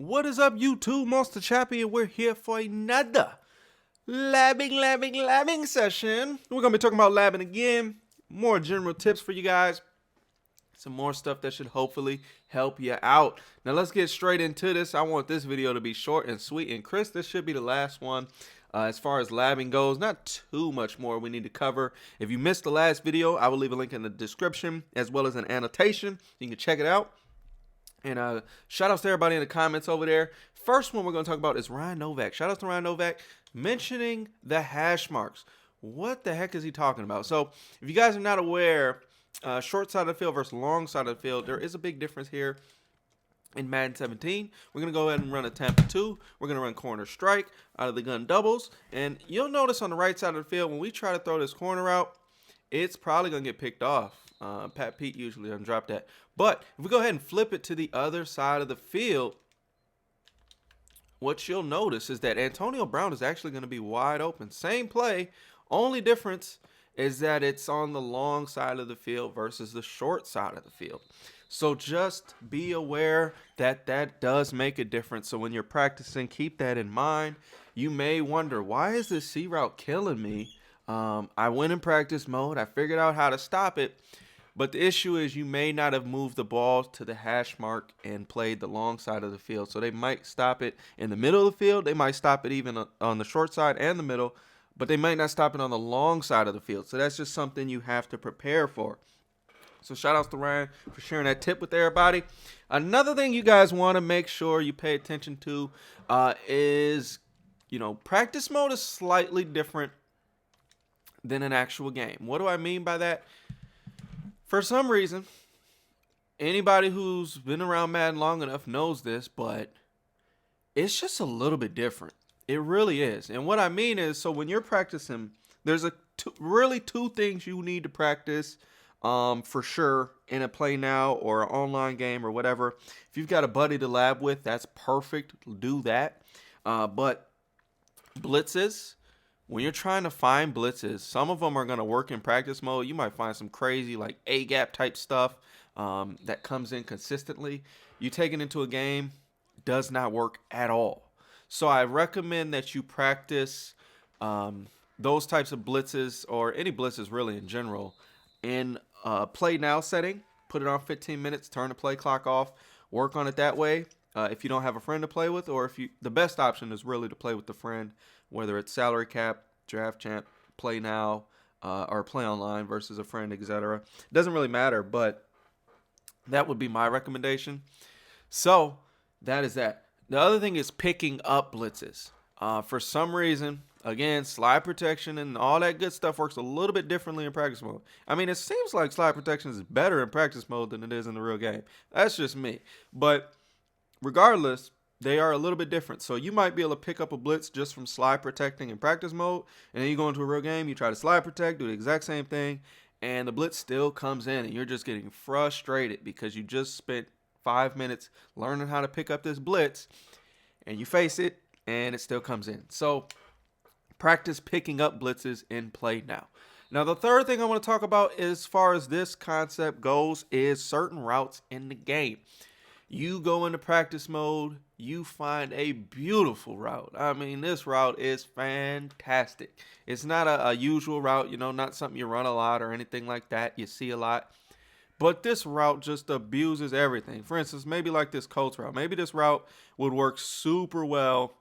What is up, YouTube? Monster Chappie, and we're here for another labbing session. We're going to be talking about labbing again. More general tips for you guys. Some more stuff that should hopefully help you out. Now, let's get straight into this. I want this video to be short and sweet and crisp. This should be the last one. As far as labbing goes, not too much more we need to cover. If you missed the last video, I will leave a link in the description as well as an annotation. You can check it out. And shout outs to everybody in the comments over there. First one we're going to talk about is Ryan Novak. Shout out to Ryan Novak mentioning the hash marks. What the heck is he talking about? So if you guys are not aware, short side of the field versus long side of the field, there is a big difference here. In Madden 17, we're going to go ahead and run a Tampa 2. We're going to run corner strike out of the gun doubles. And you'll notice on the right side of the field, when we try to throw this corner out, it's probably going to get picked off. Pat Pete usually doesn't drop that. But if we go ahead and flip it to the other side of the field, what you'll notice is that Antonio Brown is actually going to be wide open. Same play, only difference is that it's on the long side of the field versus the short side of the field. So just be aware that that does make a difference. So when you're practicing, keep that in mind. You may wonder, why is this C route killing me? I went in practice mode. I figured out how to stop it. But the issue is you may not have moved the ball to the hash mark and played the long side of the field. So they might stop it in the middle of the field. They might stop it even on the short side and the middle. But they might not stop it on the long side of the field. So that's just something you have to prepare for. So shout outs to Ryan for sharing that tip with everybody. Another thing you guys want to make sure you pay attention to is, practice mode is slightly different than an actual game. What do I mean by that? For some reason, anybody who's been around Madden long enough knows this, but it's just a little bit different. It really is. And what I mean is, so when you're practicing, there's really two things you need to practice for sure in a play now or an online game or whatever. If you've got a buddy to lab with, that's perfect. Do that. But blitzes, when you're trying to find blitzes, some of them are going to work in practice mode. You might find some crazy like A-gap type stuff that comes in consistently. You take it into a game, does not work at all. So I recommend that you practice those types of blitzes or any blitzes really in general in play now setting. Put it on 15 minutes, turn the play clock off, work on it that way. If you don't have a friend to play with, or the best option is really to play with the friend, whether it's salary cap, draft champ, play now, or play online versus a friend, etc. It doesn't really matter, but that would be my recommendation. So that is that. The other thing is picking up blitzes. For some reason, again, slide protection and all that good stuff works a little bit differently in practice mode. I mean, it seems like slide protection is better in practice mode than it is in the real game. That's just me. But regardless, they are a little bit different. So you might be able to pick up a blitz just from slide protecting in practice mode, and then you go into a real game, you try to slide protect, do the exact same thing, and the blitz still comes in, and you're just getting frustrated because you just spent 5 minutes learning how to pick up this blitz, and you face it, and it still comes in. So practice picking up blitzes in play now. Now, the third thing I want to talk about as far as this concept goes is certain routes in the game. You go into practice mode, you find a beautiful route. I mean, this route is fantastic. It's not a usual route, not something you run a lot or anything like that. You see a lot. But this route just abuses everything. For instance, maybe like this Colts route. Maybe this route would work super well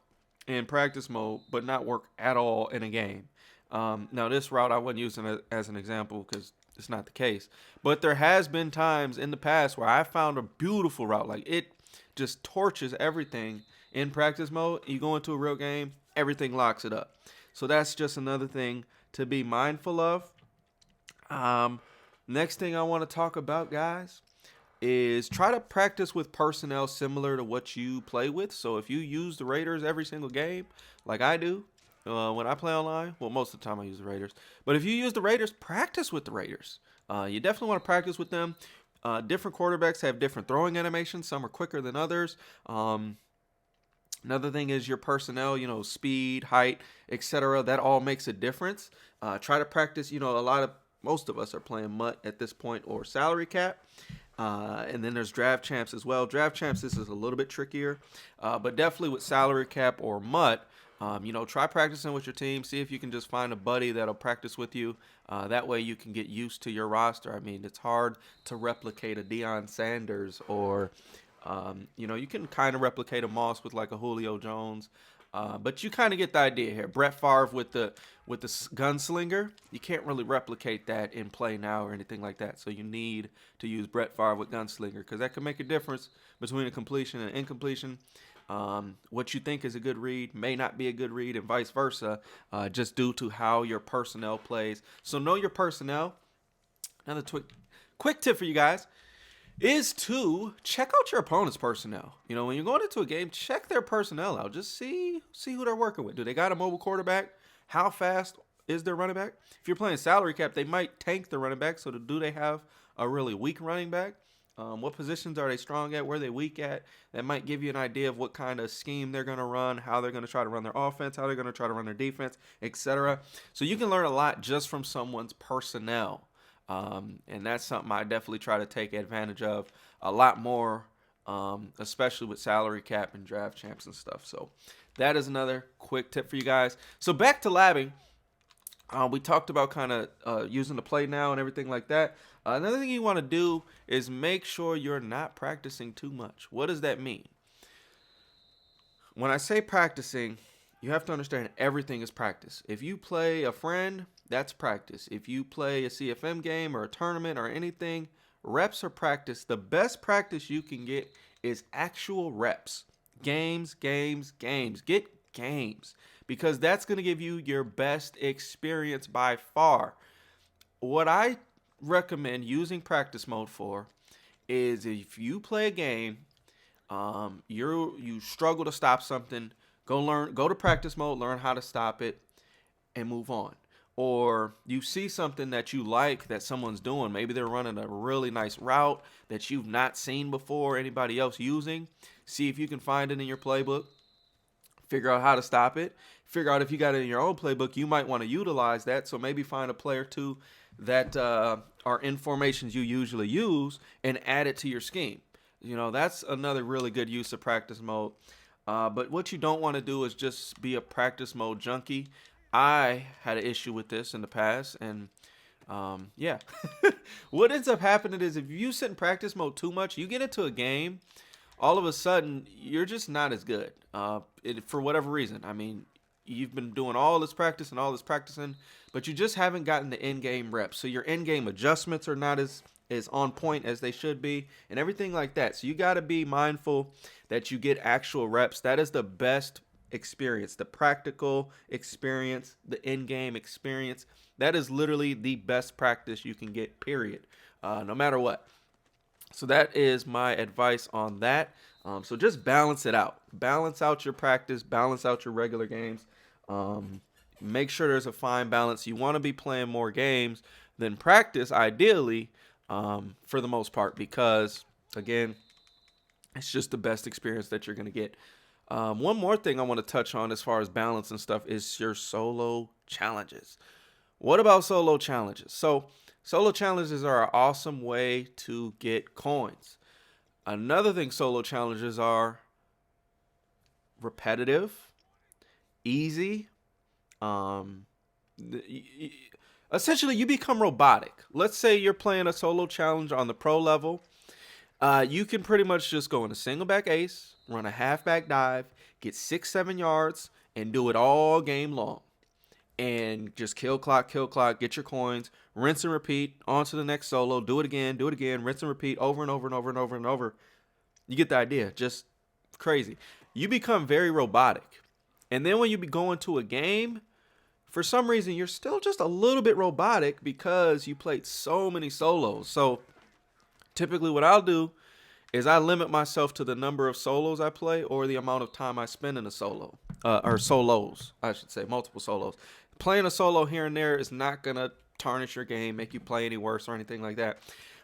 in practice mode, but not work at all in a game. Now, this route I wasn't using it as an example because it's not the case. But there has been times in the past where I found a beautiful route. Like, it just torches everything in practice mode. You go into a real game, everything locks it up. So that's just another thing to be mindful of. Next thing I want to talk about, guys, is try to practice with personnel similar to what you play with. So if you use the Raiders every single game, like I do, when I play online, well, most of the time I use the Raiders. But if you use the Raiders, practice with the Raiders. You definitely want to practice with them. Different quarterbacks have different throwing animations. Some are quicker than others. Another thing is your personnel, speed, height, etc. That all makes a difference. Try to practice, most of us are playing MUT at this point or salary cap. And then there's draft champs as well. Draft champs, this is a little bit trickier, but definitely with salary cap or MUT, try practicing with your team. See if you can just find a buddy that'll practice with you. That way you can get used to your roster. I mean, it's hard to replicate a Deion Sanders or, you can kind of replicate a Moss with like a Julio Jones. But you kind of get the idea here. Brett Favre with the gunslinger, you can't really replicate that in play now or anything like that. So you need to use Brett Favre with gunslinger because that can make a difference between a completion and incompletion. What you think is a good read may not be a good read, and vice versa, just due to how your personnel plays. So know your personnel. Another quick tip for you guys is to check out your opponent's personnel. When you're going into a game, check their personnel out. Just see who they're working with. Do they got a mobile quarterback? How fast is their running back? If you're playing salary cap, they might tank the running back. So do they have a really weak running back? What positions are they strong at? Where are they weak at? That might give you an idea of what kind of scheme they're going to run, how they're going to try to run their offense, how they're going to try to run their defense, etc. So you can learn a lot just from someone's personnel. And that's something I definitely try to take advantage of a lot more, especially with salary cap and draft champs and stuff. So that is another quick tip for you guys. So back to labbing. We talked about kind of using the play now and everything like that. Another thing you want to do is make sure you're not practicing too much. What does that mean? When I say practicing, you have to understand everything is practice. If you play a friend, that's practice. If you play a CFM game or a tournament or anything, reps are practice. The best practice you can get is actual reps. Games. Get games because that's going to give you your best experience by far. What I recommend using practice mode for is if you play a game, you struggle to stop something, go to practice mode, learn how to stop it, and move on. Or you see something that you like that someone's doing. Maybe they're running a really nice route that you've not seen before anybody else using. See if you can find it in your playbook. Figure out how to stop it. Figure out if you got it in your own playbook, you might want to utilize that. So maybe find a play or two that are in formations you usually use and add it to your scheme. That's another really good use of practice mode. But what you don't want to do is just be a practice mode junkie. I had an issue with this in the past, and what ends up happening is if you sit in practice mode too much, you get into a game, all of a sudden you're just not as good for whatever reason. I mean, you've been doing all this practice and all this practicing, but you just haven't gotten the in-game reps. So your in-game adjustments are not as on point as they should be and everything like that. So you got to be mindful that you get actual reps. That is the best experience, the practical experience, the in-game experience. That is literally the best practice you can get, period, no matter what. So that is my advice on that. So just balance it out. Balance out your practice, balance out your regular games. Make sure there's a fine balance. You want to be playing more games than practice, ideally, for the most part, because, again, it's just the best experience that you're going to get. One more thing I want to touch on as far as balance and stuff is your solo challenges. What about solo challenges? So solo challenges are an awesome way to get coins. Another thing solo challenges are repetitive, easy. Essentially, you become robotic. Let's say you're playing a solo challenge on the pro level. You can pretty much just go in a single back ace, run a halfback dive, get 6-7 yards, and do it all game long. And just kill clock, get your coins, rinse and repeat, on to the next solo, do it again, rinse and repeat, over and over and over and over and over. You get the idea. Just crazy. You become very robotic. And then when you go into a game, for some reason, you're still just a little bit robotic because you played so many solos. So typically what I'll do is I limit myself to the number of solos I play or the amount of time I spend in a solo. Or solos, I should say, multiple solos. Playing a solo here and there is not going to tarnish your game, make you play any worse or anything like that.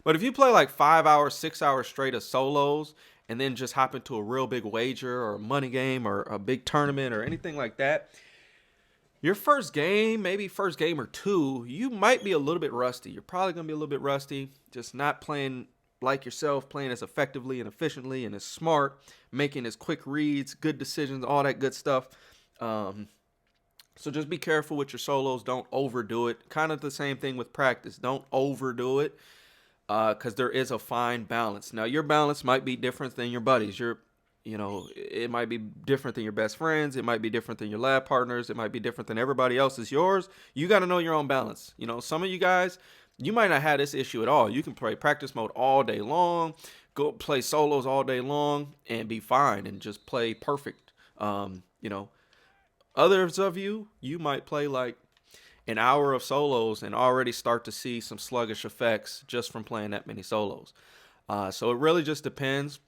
But if you play like 5 hours, 6 hours straight of solos and then just hop into a real big wager or a money game or a big tournament or anything like that, your first game, maybe first game or two, you might be a little bit rusty. You're probably going to be a little bit rusty, just not playing like yourself, playing as effectively and efficiently and as smart, making as quick reads, good decisions, all that good stuff. So just be careful with your solos. Don't overdo it. Kind of the same thing with practice. Don't overdo it, because there is a fine balance. Now, your balance might be different than your buddies. It might be different than your best friends. It might be different than your lab partners. It might be different than everybody else's. Yours, you got to know your own balance. Some of you guys, you might not have this issue at all. You can play practice mode all day long, go play solos all day long, and be fine and just play perfect. Others of you, you might play like an hour of solos and already start to see some sluggish effects just from playing that many solos. So it really just depends.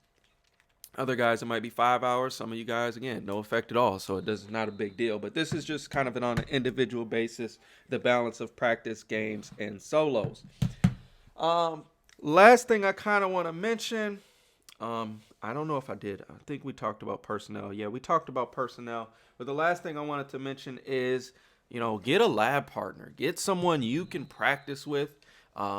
Other guys, it might be 5 hours. Some of you guys, again, no effect at all. So it's not a big deal. But this is just kind of on an individual basis, the balance of practice, games, and solos. Last thing I kind of want to mention, I don't know if I did. I think we talked about personnel. Yeah, we talked about personnel. But the last thing I wanted to mention is, get a lab partner. Get someone you can practice with,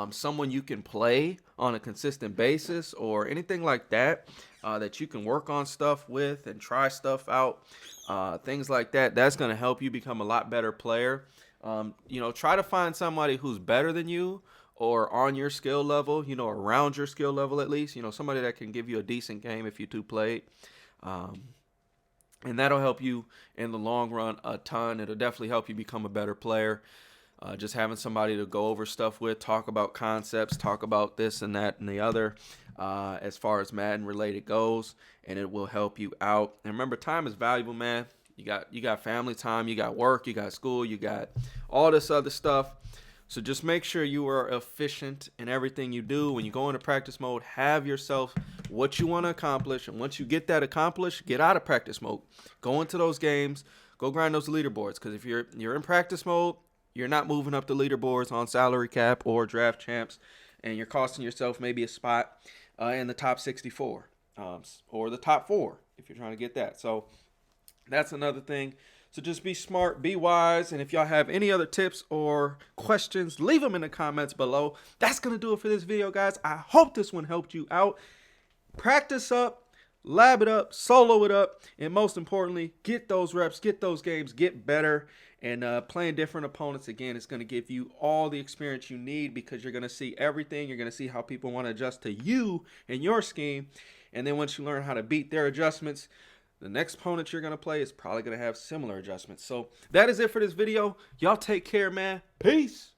someone you can play on a consistent basis or anything like that, that you can work on stuff with and try stuff out, things like that. That's going to help you become a lot better player. Try to find somebody who's better than you or on your skill level, around your skill level at least, somebody that can give you a decent game if you two played. And that'll help you in the long run a ton. It'll definitely help you become a better player. Just having somebody to go over stuff with, talk about concepts, talk about this and that and the other, as far as Madden related goes, and it will help you out. And remember, time is valuable, man. You got family time, you got work, you got school, you got all this other stuff. So just make sure you are efficient in everything you do. When you go into practice mode, have yourself what you want to accomplish. And once you get that accomplished, get out of practice mode. Go into those games. Go grind those leaderboards. Because if you're in practice mode, you're not moving up the leaderboards on salary cap or draft champs. And you're costing yourself maybe a spot in the top 64 or the top 4 if you're trying to get that. So that's another thing. So just be smart, be wise, and if y'all have any other tips or questions, leave them in the comments below. That's going to do it for this video, guys. I hope this one helped you out. Practice up, lab it up, solo it up, and most importantly, get those reps, get those games, get better, and playing different opponents, again, is going to give you all the experience you need because you're going to see everything. You're going to see how people want to adjust to you and your scheme, and then once you learn how to beat their adjustments, the next opponent you're going to play is probably going to have similar adjustments. So that is it for this video. Y'all take care, man. Peace.